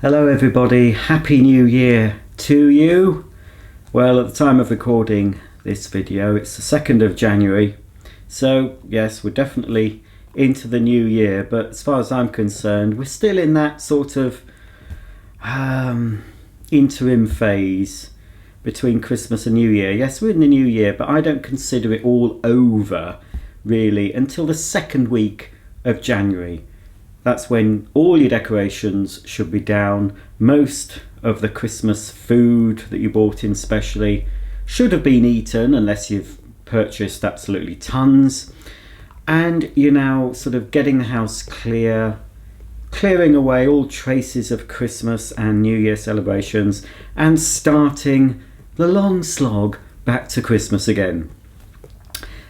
Hello everybody, Happy New Year to you. Well, at the time of recording this video, it's the 2nd of January. So yes, we're definitely into the new year, but as far as I'm concerned, we're still in that sort of interim phase between Christmas and New Year. Yes, we're in the new year, but I don't consider it all over really until the second week of January. That's when all your decorations should be down. Most of the Christmas food that you bought in specially should have been eaten, unless you've purchased absolutely tons. And you're now sort of getting the house clear, clearing away all traces of Christmas and New Year celebrations, and starting the long slog back to Christmas again.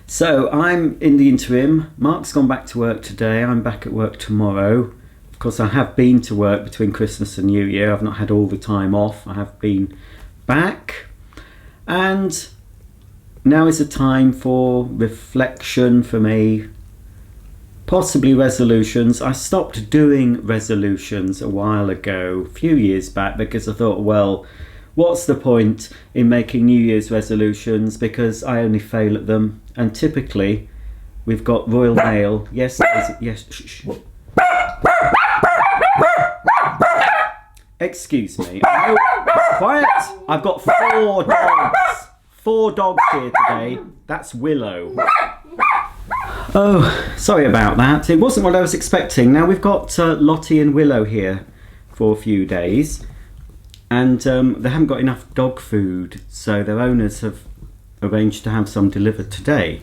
So I'm in the interim. Mark's gone back to work today. I'm back at work tomorrow. Of course, I have been to work between Christmas and New Year. I've not had all the time off. I have been back. And now is a time for reflection for me. Possibly resolutions. I stopped doing resolutions a while ago, a few years back, because I thought, well, what's the point in making New Year's resolutions, because I only fail at them. And typically we've got Royal Mail. Yes, yes. Shh. Excuse me. Quiet. I've got 4 dogs. 4 dogs here today. That's Willow. Oh, sorry about that. It wasn't what I was expecting. Now we've got Lottie and Willow here for a few days. And they haven't got enough dog food, so their owners have arranged to have some delivered today.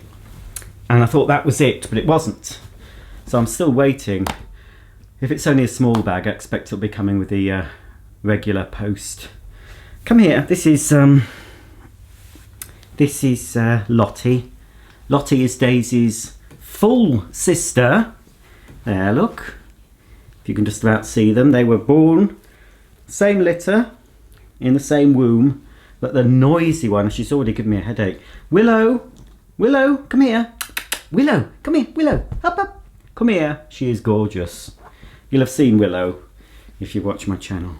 And I thought that was it, but it wasn't. So I'm still waiting. If it's only a small bag, I expect it'll be coming with the regular post. Come here. This is Lottie. Lottie is Daisy's full sister. There, look. If you can just about see them. They were born same litter, in the same womb, but the noisy one, she's already given me a headache. Willow, Willow, come here. Willow, come here, Willow, up, up. Come here. She is gorgeous. You'll have seen Willow if you watch my channel.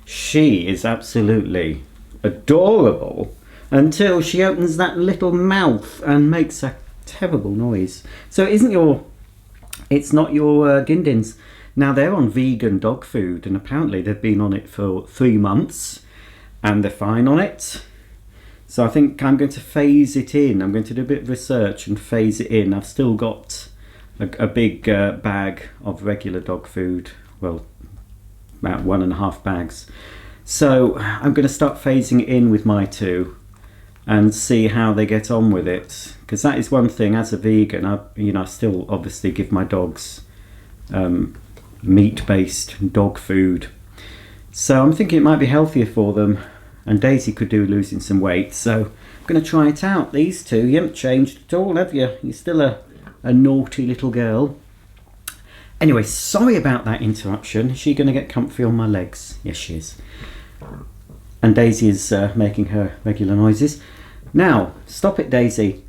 She is absolutely adorable until she opens that little mouth and makes a terrible noise. So it's not your Gindins. Now they're on vegan dog food, and apparently they've been on it for 3 months and they're fine on it. So I think I'm going to phase it in. I'm going to do a bit of research and phase it in. I've still got a big bag of regular dog food, well, about 1.5 bags. So I'm going to start phasing it in with my 2 and see how they get on with it. Because that is one thing, as a vegan, I still obviously give my dogs meat-based dog food. So I'm thinking it might be healthier for them, and Daisy could do losing some weight. So I'm going to try it out. These 2, you haven't changed at all, have you? You're still a naughty little girl. Anyway, sorry about that interruption. Is she going to get comfy on my legs? Yes, she is. And Daisy is making her regular noises. Now, stop it, Daisy.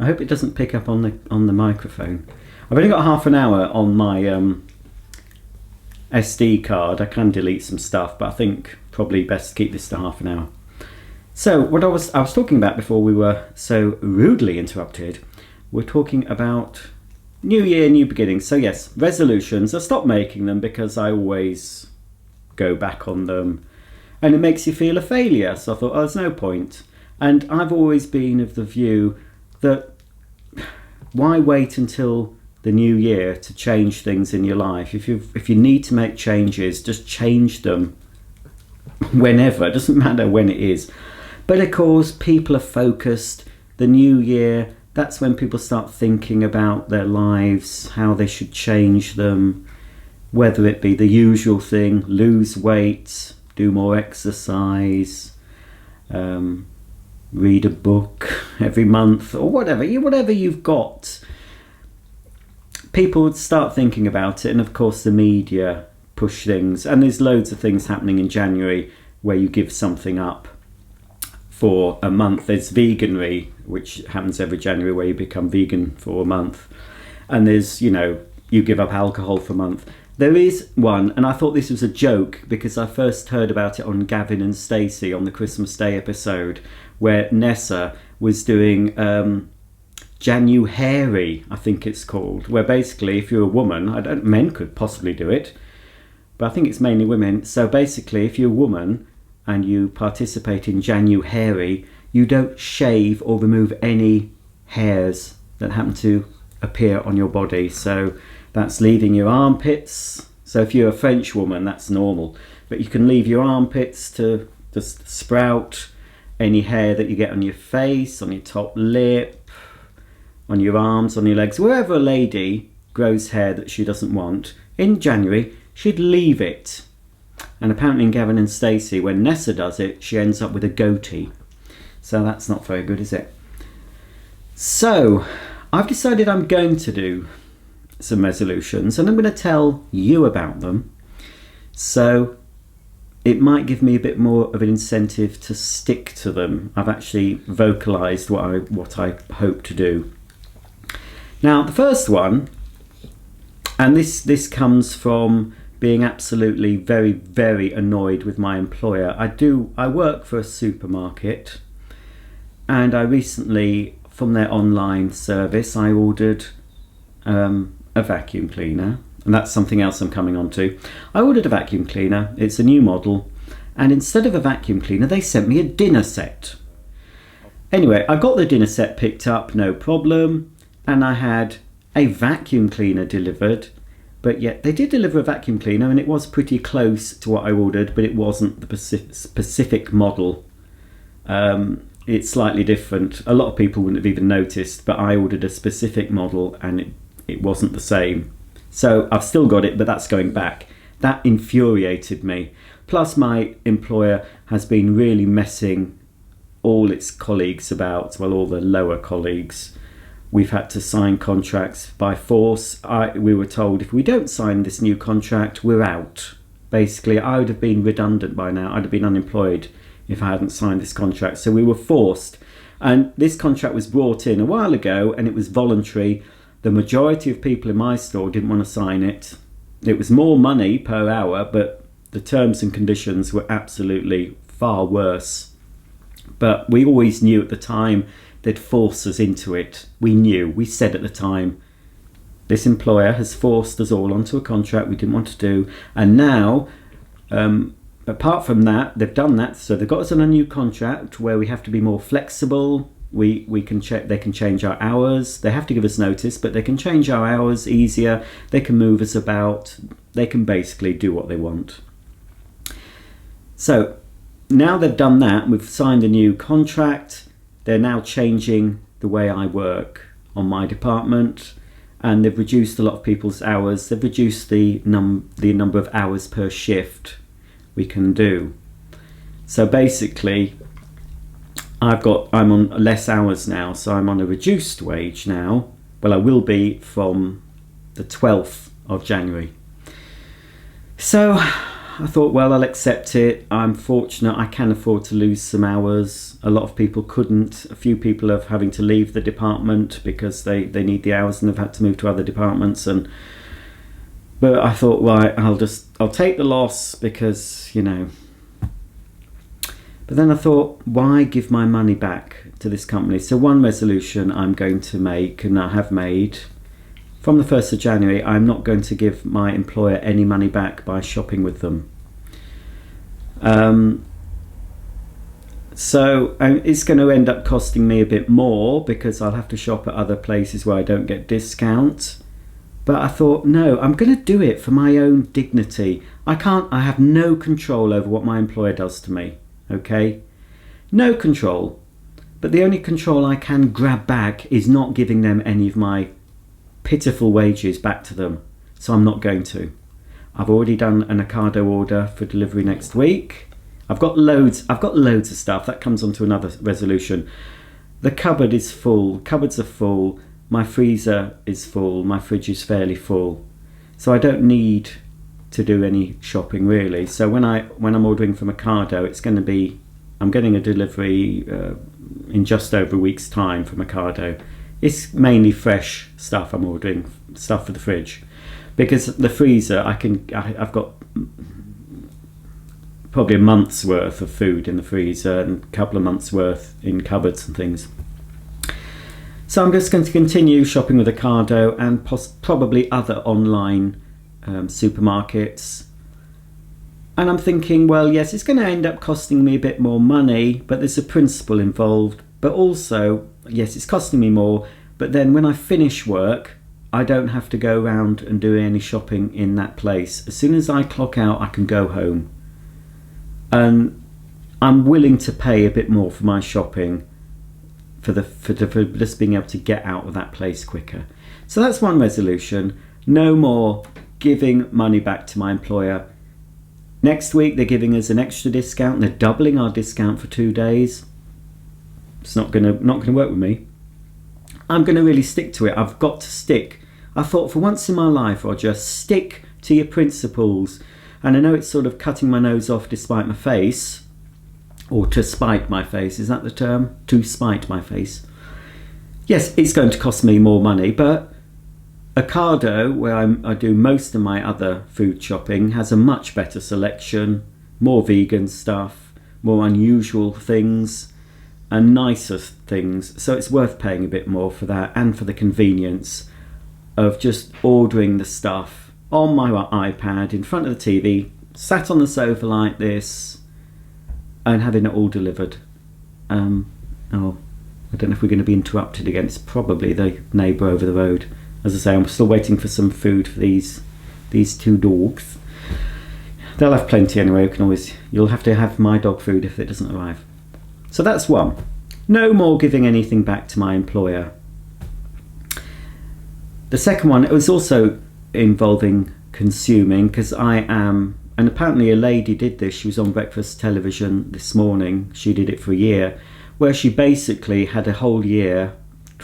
I hope it doesn't pick up on the microphone. I've only got half an hour on my SD card. I can delete some stuff, but I think probably best to keep this to half an hour. So what I was talking about before we were so rudely interrupted, we're talking about New Year, new beginnings. So yes, resolutions. I stopped making them because I always go back on them and it makes you feel a failure. So I thought, oh, there's no point. And I've always been of the view that why wait until the new year to change things in your life? If you need to make changes, just change them whenever. It doesn't matter when it is. But of course, people are focused. The new year, that's when people start thinking about their lives, how they should change them, whether it be the usual thing, lose weight, do more exercise, read a book every month, or whatever you've got. People would start thinking about it, and of course the media push things, and there's loads of things happening in January where you give something up for a month. There's Veganuary, which happens every January, where you become vegan for a month, and there's, you give up alcohol for a month. There is one, and I thought this was a joke because I first heard about it on Gavin and Stacey on the Christmas Day episode, where Nessa was doing January, I think it's called, where basically if you're a woman, men could possibly do it, but I think it's mainly women. So basically, if you're a woman and you participate in January, you don't shave or remove any hairs that happen to appear on your body. So that's leaving your armpits. So if you're a French woman, that's normal. But you can leave your armpits to just sprout, any hair that you get on your face, on your top lip, on your arms, on your legs. Wherever a lady grows hair that she doesn't want, in January, she'd leave it. And apparently in Gavin and Stacey, when Nessa does it, she ends up with a goatee. So that's not very good, is it? So I've decided I'm going to do some resolutions, and I'm going to tell you about them. So it might give me a bit more of an incentive to stick to them. I've actually vocalized what I hope to do. Now, the first one, and this comes from being absolutely very, very annoyed with my employer. I work for a supermarket, and I recently, from their online service, I ordered a vacuum cleaner, and that's something else I'm coming on to. I ordered a vacuum cleaner, it's a new model, and instead of a vacuum cleaner they sent me a dinner set. Anyway, I got the dinner set picked up, no problem, and I had a vacuum cleaner delivered, but yet they did deliver a vacuum cleaner and it was pretty close to what I ordered, but it wasn't the specific model. It's slightly different. A lot of people wouldn't have even noticed, but I ordered a specific model and it wasn't the same. So I've still got it, but that's going back. That infuriated me. Plus my employer has been really messing all its colleagues about, well, all the lower colleagues. We've had to sign contracts by force. We were told if we don't sign this new contract, we're out. Basically, I would have been redundant by now. I'd have been unemployed if I hadn't signed this contract. So we were forced. And this contract was brought in a while ago and it was voluntary. The majority of people in my store didn't want to sign it. It was more money per hour, but the terms and conditions were absolutely far worse. But we always knew at the time they'd force us into it. We knew. We said at the time, this employer has forced us all onto a contract we didn't want to do. And now, apart from that, they've done that. So they've got us on a new contract where we have to be more flexible. We can check. They can change our hours. They have to give us notice, but they can change our hours easier. They can move us about. They can basically do what they want. So now they've done that, we've signed a new contract. They're now changing the way I work on my department, and they've reduced a lot of people's hours. They've reduced the number of hours per shift we can do. So basically, I'm on less hours now, so I'm on a reduced wage now. Well, I will be from the 12th of January. So I thought, well, I'll accept it. I'm fortunate I can afford to lose some hours. A lot of people couldn't. A few people are having to leave the department because they need the hours and they've had to move to other departments. But I thought, right, I'll take the loss because, you know. But then I thought, why give my money back to this company? So one resolution I'm going to make, and I have made, from the 1st of January, I'm not going to give my employer any money back by shopping with them. So it's going to end up costing me a bit more because I'll have to shop at other places where I don't get discounts. But I thought, no, I'm going to do it for my own dignity. I have no control over what my employer does to me. Okay? No control. But the only control I can grab back is not giving them any of my pitiful wages back to them. So I'm not going to. I've already done an Ocado order for delivery next week. I've got loads of stuff. That comes onto another resolution. The cupboard is full. Cupboards are full. My freezer is full. My fridge is fairly full. So I don't need to do any shopping really. So when I'm ordering from Ocado, it's going to be, I'm getting a delivery in just over a week's time from Ocado. It's mainly fresh stuff I'm ordering, stuff for the fridge. because the freezer, I've got probably a month's worth of food in the freezer and a couple of months worth in cupboards and things. So I'm just going to continue shopping with Ocado and probably other online supermarkets. And I'm thinking, well, yes, it's going to end up costing me a bit more money, but there's a principle involved. But also, yes, it's costing me more, but then when I finish work, I don't have to go around and do any shopping in that place. As soon as I clock out, I can go home. And I'm willing to pay a bit more for my shopping for just being able to get out of that place quicker. So that's one resolution. No more giving money back to my employer. Next week they're giving us an extra discount. They're doubling our discount for 2 days. It's not gonna work with me. I'm gonna really stick to it. I've got to stick. I thought for once in my life, Roger, stick to your principles. And I know it's sort of cutting my nose off despite my face, or to spite my face. Is that the term? To spite my face. Yes, it's going to cost me more money, but Ocado, where I do most of my other food shopping, has a much better selection, more vegan stuff, more unusual things, and nicer things. So it's worth paying a bit more for that, and for the convenience of just ordering the stuff on my iPad in front of the TV, sat on the sofa like this, and having it all delivered. I don't know if we're going to be interrupted again. It's probably the neighbour over the road. As I say, I'm still waiting for some food for these 2 dogs. They'll have plenty anyway. You'll have to have my dog food if it doesn't arrive. So that's one. No more giving anything back to my employer. The second one, it was also involving consuming, because I am, and apparently a lady did this. She was on breakfast television this morning. She did it for a year, where she basically had a whole year,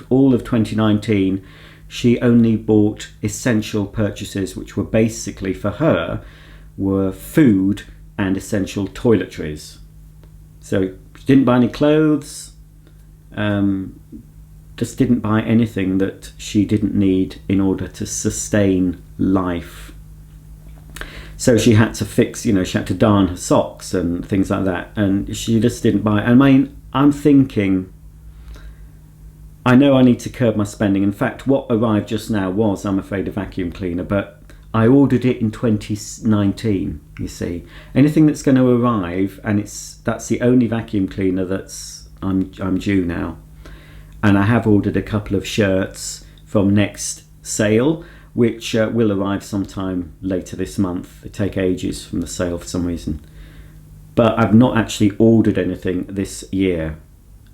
all of 2019, she only bought essential purchases, which were basically for her were food and essential toiletries. So she didn't buy any clothes, just didn't buy anything that she didn't need in order to sustain life. So she had to fix, she had to darn her socks and things like that, and she just didn't buy. I mean, I'm thinking, I know I need to curb my spending. In fact, what arrived just now was, I'm afraid, a vacuum cleaner, but I ordered it in 2019, you see. Anything that's going to arrive, and that's the only vacuum cleaner I'm due now. And I have ordered a couple of shirts from Next Sale, which will arrive sometime later this month. They take ages from the sale for some reason. But I've not actually ordered anything this year,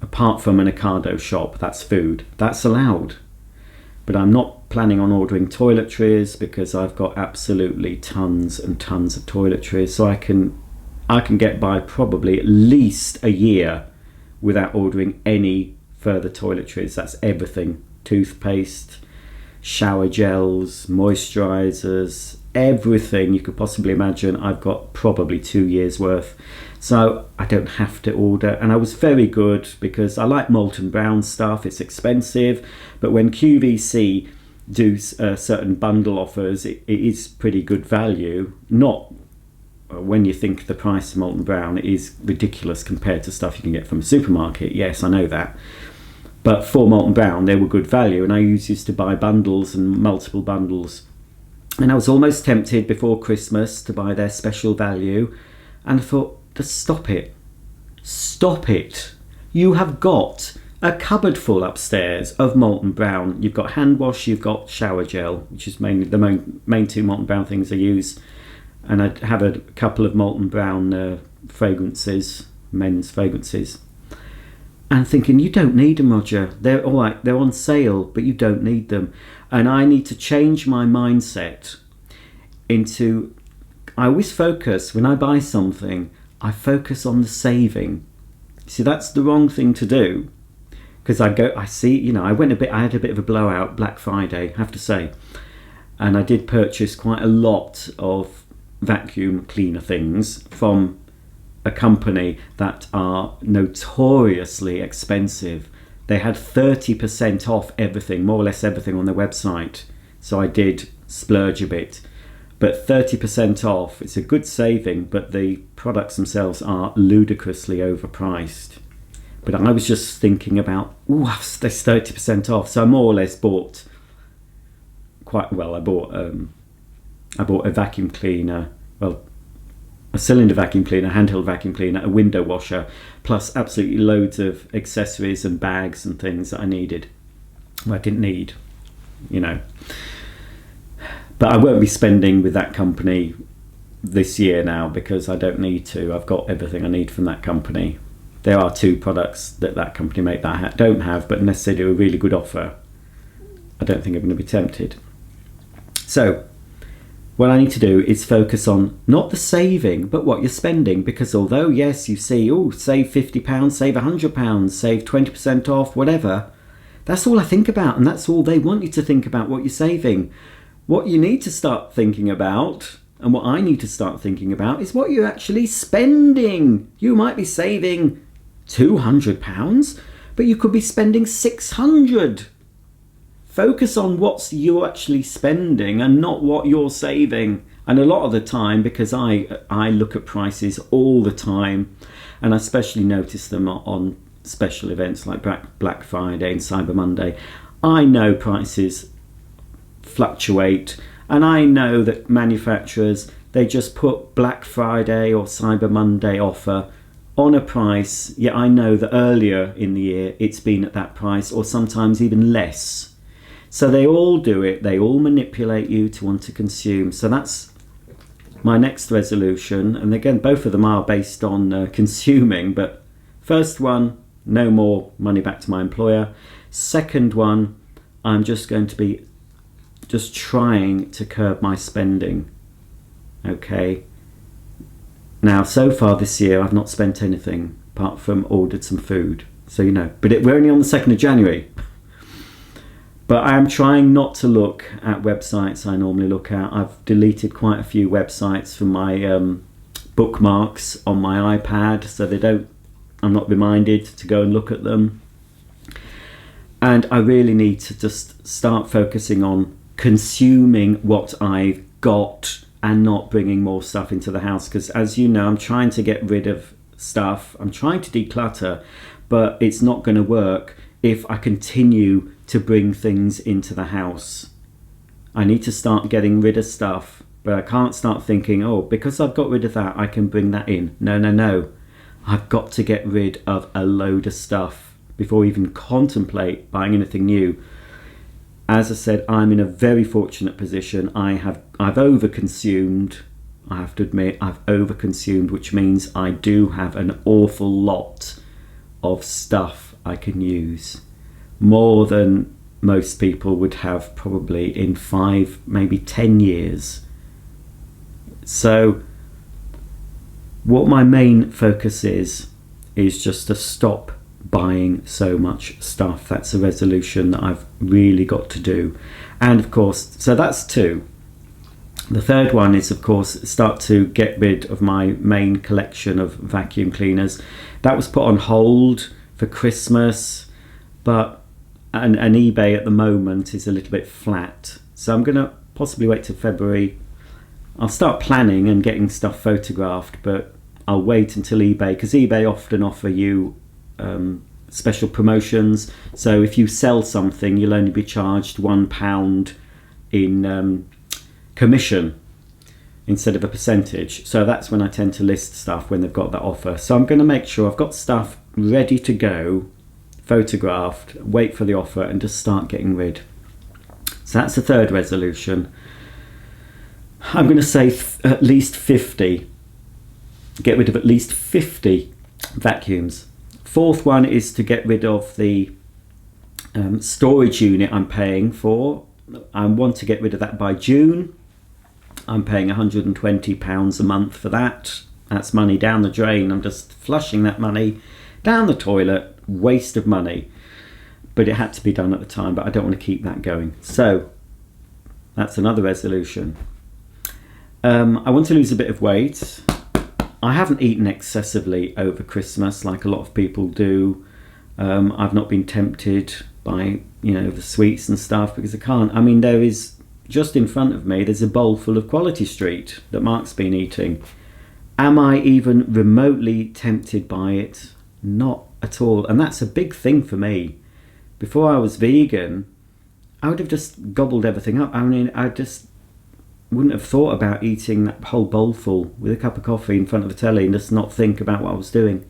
apart from an Ocado shop. That's food. That's allowed. But I'm not planning on ordering toiletries, because I've got absolutely tons and tons of toiletries. So I can get by probably at least a year without ordering any further toiletries. That's everything. Toothpaste, shower gels, moisturizers, everything you could possibly imagine. I've got probably 2 years worth. So I don't have to order. And I was very good, because I like Molton Brown stuff. It's expensive, but when QVC do certain bundle offers, it is pretty good value. Not when you think the price of Molton Brown is ridiculous compared to stuff you can get from a supermarket. Yes, I know that. But for Molton Brown, they were good value, and I used to buy bundles and multiple bundles. And I was almost tempted before Christmas to buy their special value, and I thought, just stop it. Stop it. You have got a cupboard full upstairs of Molton Brown. You've got hand wash, you've got shower gel, which is mainly the main 2 Molton Brown things I use. And I have a couple of Molton Brown fragrances, men's fragrances. And thinking, you don't need them, Roger. They're all right, they're on sale, but you don't need them. And I need to change my mindset into, I always focus, when I buy something, I focus on the saving. See, that's the wrong thing to do. Because I had a bit of a blowout Black Friday, I have to say. And I did purchase quite a lot of vacuum cleaner things from a company that are notoriously expensive. They had 30% off everything, more or less everything on their website. So I did splurge a bit. But 30% off, it's a good saving, but the products themselves are ludicrously overpriced. But I was just thinking about, there's 30% off. So I more or less bought quite well. I bought a vacuum cleaner, a cylinder vacuum cleaner, handheld vacuum cleaner, a window washer, plus absolutely loads of accessories and bags and things that I needed. Well, I didn't need, But I won't be spending with that company this year now because I don't need to. I've got everything I need from that company. There are 2 products that company make that I don't have, but unless they do a really good offer, I don't think I'm going to be tempted. So what I need to do is focus on not the saving, but what you're spending. Because although, yes, you see, save £50, save £100, save 20% off, whatever, that's all I think about. And that's all they want you to think about, what you're saving. What you need to start thinking about, and what I need to start thinking about, is what you're actually spending. You might be saving £200, but you could be spending £600. Focus on what you're actually spending and not what you're saving. And a lot of the time, because I look at prices all the time, and I especially notice them on special events like Black Friday and Cyber Monday, I know prices fluctuate, and I know that manufacturers, they just put Black Friday or Cyber Monday offer on a price, yet I know that earlier in the year it's been at that price or sometimes even less. So they all do it, they all manipulate you to want to consume. So that's my next resolution, and again both of them are based on consuming. But first one, no more money back to my employer. Second one, I'm just going to be trying to curb my spending. Okay, now so far this year I've not spent anything apart from ordered some food, so but we're only on the 2nd of January. But I am trying not to look at websites I normally look at. I've deleted quite a few websites from my bookmarks on my iPad, so I'm not reminded to go and look at them. And I really need to just start focusing on consuming what I've got and not bringing more stuff into the house. Because as you know, I'm trying to get rid of stuff. I'm trying to declutter, but it's not going to work if I continue to bring things into the house. I need to start getting rid of stuff, but I can't start thinking, because I've got rid of that, I can bring that in. No. I've got to get rid of a load of stuff before I even contemplate buying anything new. As I said, I'm in a very fortunate position. I've overconsumed. I have to admit, I've overconsumed, which means I do have an awful lot of stuff I can use. More than most people would have probably in 5, maybe 10 years. So what my main focus is just to stop buying so much stuff. That's a resolution that I've really got to do. And of course, so that's 2. The third one is, of course, start to get rid of my main collection of vacuum cleaners. That was put on hold for Christmas, but and eBay at the moment is a little bit flat. So I'm going to possibly wait till February. I'll start planning and getting stuff photographed, but I'll wait until eBay, because eBay often offer you special promotions. So if you sell something, you'll only be charged £1 in commission instead of a percentage. So that's when I tend to list stuff, when they've got that offer. So I'm going to make sure I've got stuff ready to go, photographed, wait for the offer, and just start getting rid. So that's the third resolution. I'm going to say at least 50. Get rid of at least 50 vacuums. Fourth one is to get rid of the storage unit I'm paying for. I want to get rid of that by June. I'm paying £120 a month for that. That's money down the drain. I'm just flushing that money down the toilet. Waste of money. But it had to be done at the time, but I don't want to keep that going. So that's another resolution. I want to lose a bit of weight. I haven't eaten excessively over Christmas like a lot of people do. I've not been tempted by the sweets and stuff, because I can't. I mean, there is just in front of me, there's a bowl full of Quality Street that Mark's been eating. Am I even remotely tempted by it? Not at all. And that's a big thing for me. Before I was vegan, I would have just gobbled everything up. I mean, I just wouldn't have thought about eating that whole bowl full with a cup of coffee in front of the telly and just not think about what I was doing.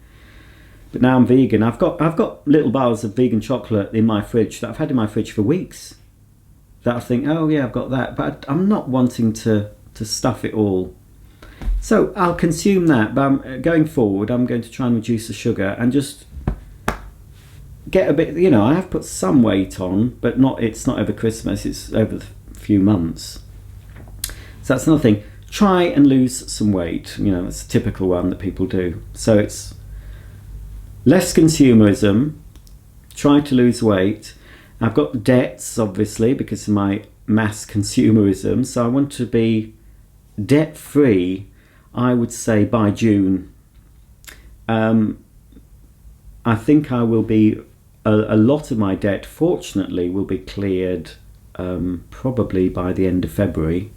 But now I'm vegan. I've got little bars of vegan chocolate in my fridge that I've had in my fridge for weeks. That I think, oh yeah, I've got that. But I'm not wanting to stuff it all. So I'll consume that. But going forward, I'm going to try and reduce the sugar and just get a bit, I have put some weight on, but it's not over Christmas, it's over the few months. So that's another thing. Try and lose some weight. It's a typical one that people do. So it's less consumerism, try to lose weight. I've got debts, obviously, because of my mass consumerism. So I want to be debt-free, I would say, by June. I think I will be, a lot of my debt, fortunately, will be cleared probably by the end of February.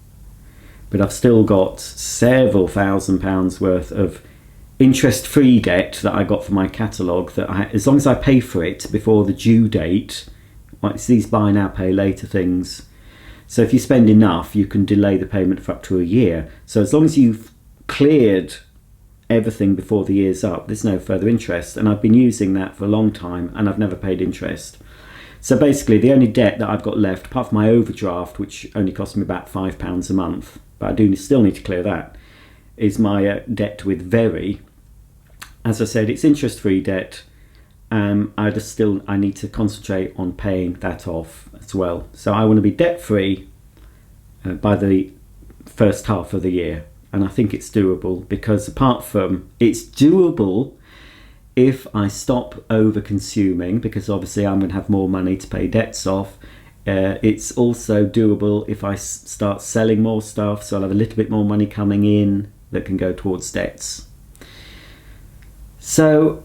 But I've still got several £1,000s worth of interest-free debt that I got for my catalogue, that as long as I pay for it before the due date, it's these buy now, pay later things. So if you spend enough, you can delay the payment for up to a year. So as long as you've cleared everything before the year's up, there's no further interest. And I've been using that for a long time and I've never paid interest. So basically the only debt that I've got left, apart from my overdraft, which only cost me about £5 a month, but I do still need to clear that, is my debt with Very. As I said, it's interest-free debt. I need to concentrate on paying that off as well. So I want to be debt-free by the first half of the year. And I think it's doable, because apart from it's doable if I stop over-consuming, because obviously I'm going to have more money to pay debts off. It's also doable if I start selling more stuff, so I'll have a little bit more money coming in that can go towards debts. So,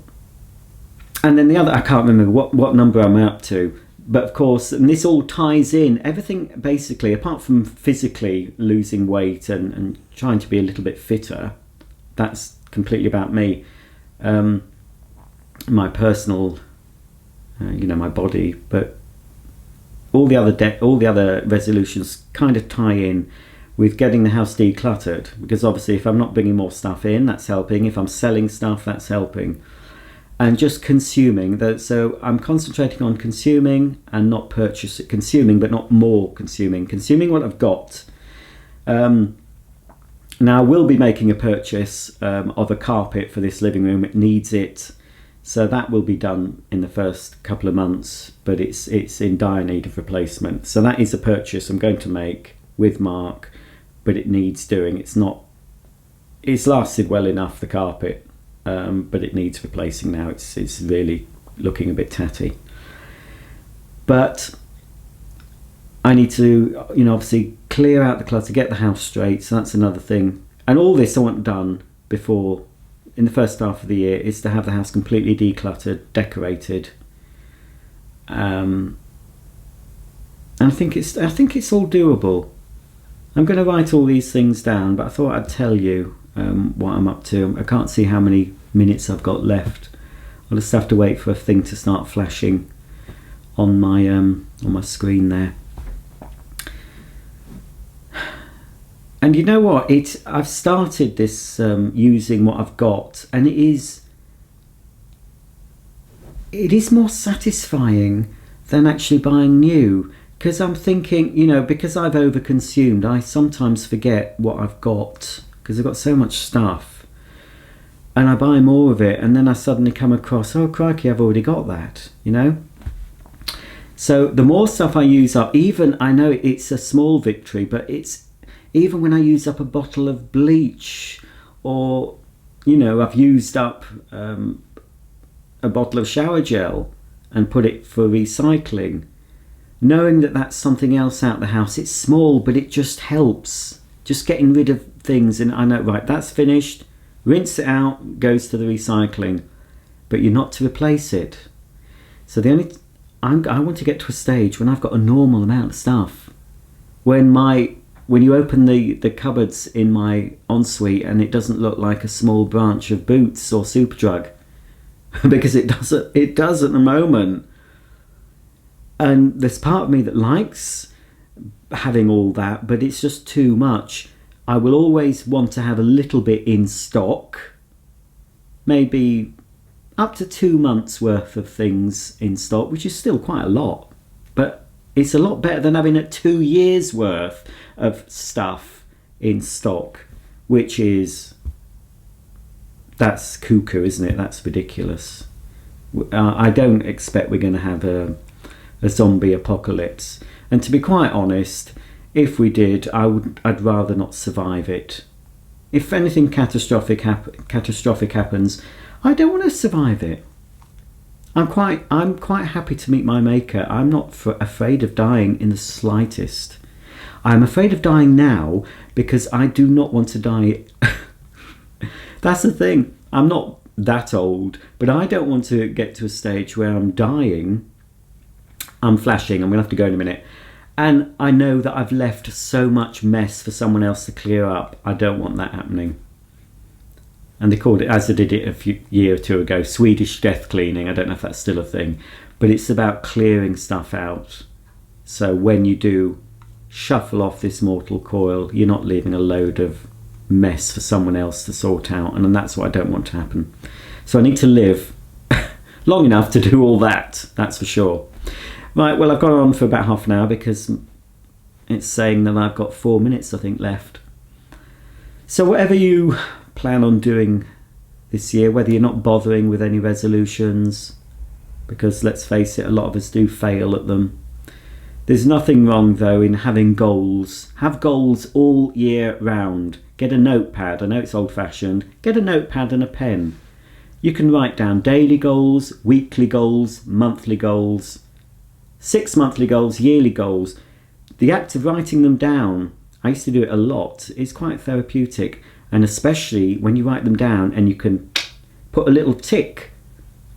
and then the other, I can't remember what number I'm up to, but of course, and this all ties in, everything basically, apart from physically losing weight and trying to be a little bit fitter, that's completely about me. My personal, my body, but all the other resolutions kind of tie in with getting the house decluttered, because obviously if I'm not bringing more stuff in, that's helping. If I'm selling stuff, that's helping. And just consuming. So I'm concentrating on consuming and not purchasing. Consuming, but not more consuming. Consuming what I've got. Now I will be making a purchase of a carpet for this living room. It needs it. So that will be done in the first couple of months, but it's in dire need of replacement. So that is a purchase I'm going to make with Mark, but it needs doing. It's lasted well enough, the carpet, but it needs replacing now. It's really looking a bit tatty. But I need to, obviously clear out the clutter, get the house straight. So that's another thing. And all this I want done before, in the first half of the year, is to have the house completely decluttered, decorated. And I think it's all doable. I'm going to write all these things down, but I thought I'd tell you what I'm up to. I can't see how many minutes I've got left. I'll just have to wait for a thing to start flashing on my screen there. And you know what? I've started this using what I've got, and it is more satisfying than actually buying new. Because I'm thinking, because I've overconsumed, I sometimes forget what I've got, because I've got so much stuff, and I buy more of it, and then I suddenly come across, oh crikey, I've already got that, So the more stuff I use up, even, I know it's a small victory, but it's even when I use up a bottle of bleach, or I've used up a bottle of shower gel and put it for recycling. Knowing that that's something else out the house, it's small, but it just helps. Just getting rid of things, and I know, right, that's finished, rinse it out, goes to the recycling, but you're not to replace it. So I want to get to a stage when I've got a normal amount of stuff, when you open the cupboards in my ensuite and it doesn't look like a small branch of Boots or Superdrug, because it does at the moment. And there's part of me that likes having all that, but it's just too much. I will always want to have a little bit in stock, maybe up to 2 months worth of things in stock, which is still quite a lot, but it's a lot better than having a 2 years worth of stuff in stock, which is, that's cuckoo, isn't it? That's ridiculous. I don't expect we're going to have a zombie apocalypse, and to be quite honest, if we did, I'd rather not survive it. If anything catastrophic happens, I don't want to survive it. I'm quite happy to meet my maker. I'm not afraid of dying in the slightest. I'm afraid of dying now because I do not want to die. That's the thing. I'm not that old, but I don't want to get to a stage where I'm dying. I'm flashing. I'm going to have to go in a minute. And I know that I've left so much mess for someone else to clear up. I don't want that happening. And they called it, as they did it a year or two ago, Swedish death cleaning. I don't know if that's still a thing, but it's about clearing stuff out. So when you do shuffle off this mortal coil, you're not leaving a load of mess for someone else to sort out, and that's what I don't want to happen. So I need to live long enough to do all that, that's for sure. Right, well, I've gone on for about half an hour because it's saying that I've got 4 minutes, I think, left. So whatever you plan on doing this year, whether you're not bothering with any resolutions, because let's face it, a lot of us do fail at them. There's nothing wrong, though, in having goals. Have goals all year round. Get a notepad. I know it's old-fashioned. Get a notepad and a pen. You can write down daily goals, weekly goals, monthly goals, 6 monthly goals, yearly goals. The act of writing them down, I used to do it a lot, is quite therapeutic. And especially when you write them down and you can put a little tick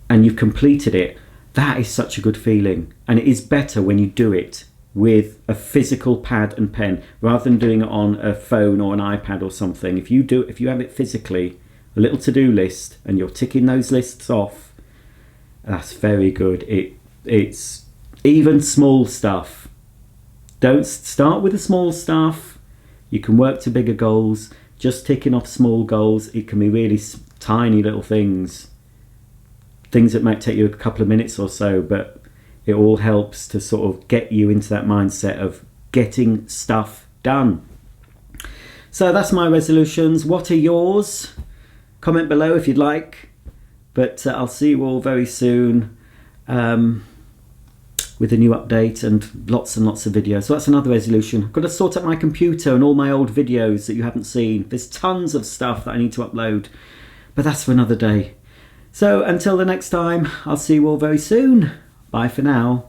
and you've completed it, that is such a good feeling. And it is better when you do it with a physical pad and pen rather than doing it on a phone or an iPad or something. If you have it physically, a little to-do list, and you're ticking those lists off, that's very good. It's even small stuff. Don't start with the small stuff. You can work to bigger goals. Just ticking off small goals, it can be really tiny little things that might take you a couple of minutes or so, but it all helps to sort of get you into that mindset of getting stuff done. So that's my resolutions. What are yours? Comment below if you'd like, but I'll see you all very soon with a new update and lots of videos. So that's another resolution. I've got to sort out my computer and all my old videos that you haven't seen. There's tons of stuff that I need to upload, but that's for another day. So until the next time, I'll see you all very soon. Bye for now.